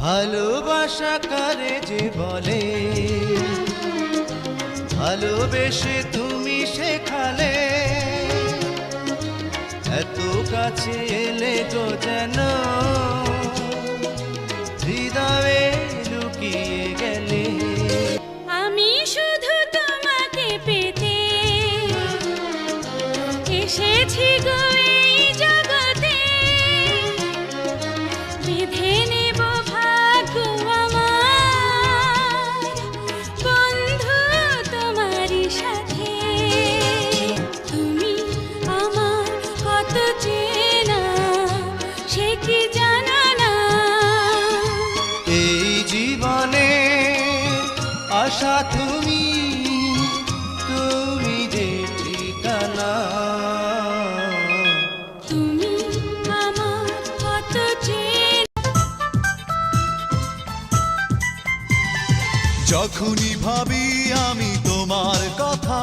ভালোবাসা কারে যে বলে, ভালোবেসে তুমি শেখালে, এত কাছে এলে গো যেন হৃদয়ে লুকিয়ে গেলে। আমি শুধু তোমাকে পেতে এসেছি গো এই জগতে, বেঁধে নেব ভাগ্য আমার বন্ধু তোমারই সাথে। তুমি আমার কত চেনা সে কি জানা না, এই জীবনে আশা তুমি, তুমি যে ঠিকানা। তুমি আমার কত চেনা। যখনই ভাবি আমি তোমার কথা,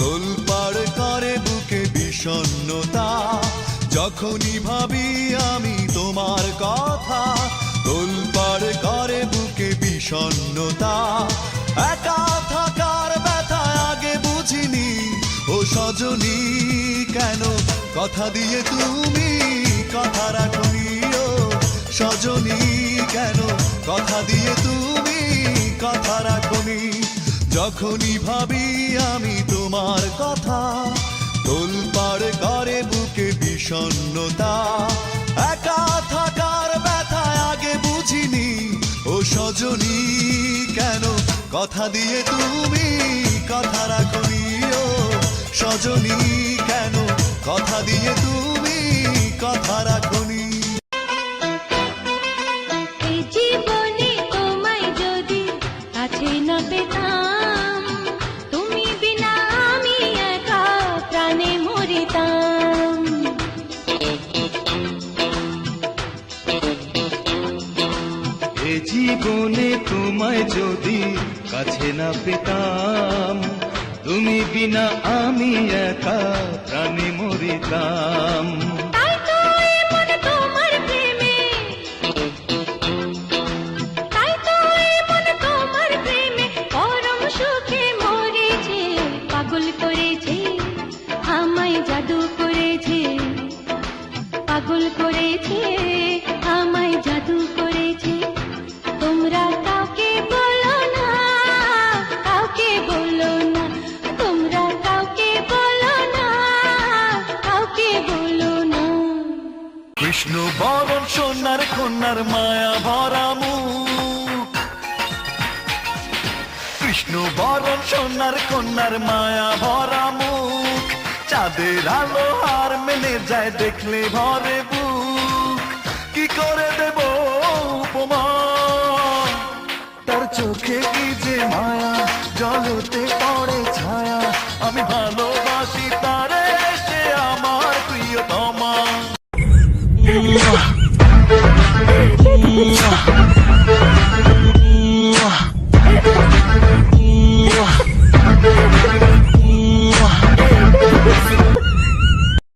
তোলপাড় করে বুকে বিষণ্ণতা। যখনই ভাবি আমি তোমার কথা, তোলপাড় করে বুকে বিষণ্ণতা। একা থাকার ব্যথা আগে বুঝিনি, ও সজনী কেন কথা দিয়ে তুমি কথা রাখনি। ও সজনী কেন কথা দিয়ে তুমি কথা রাখনি। যখনই ভাবি আমি তোমার কথা, তোলপাড় করে বুকে বিষণ্ণতা। একা থাকার ব্যথা আগে বুঝিনি, ও সজনী কেন কথা দিয়ে তুমি কথা রাখনি। ও সজনী কেন কথা দিয়ে তুমি কথা রাখনি। এই জীবনে তোমায় যদি কাছে না পেতাম, তুমি বিনা আমি একা প্রাণে মরিতাম। এ জীবনে তোমায় যদি কাছে না পেতাম, তুমি বিনা আমি একা প্রাণে মরিতাম। তাই তো এ মন তোমার প্রেমে, তাই তো এ মন তোমার প্রেমে পরম সুখে মরেছে। পাগল করেছে আমায়, জাদু করেছে, পাগল করেছে আমায়, জাদু করেছে। তোমরা কাউকে বলো না, কাউকে বলো না, তোমরা কাউকে বলো না, কাউকে বলো না। কৃষ্ণ বরণ সোনার কন্যার মায়া ভরা মুখ, কৃষ্ণ বরণ সোনার কন্যার মায়া ভরা মুখ। চাঁদের আলো হার মেনে যায় দেখলে ভরে বুক। কি করে দেব উপমা, তার চোখে কি যে মায়া, জলতে পড়ে ছায়া। আমি ভালো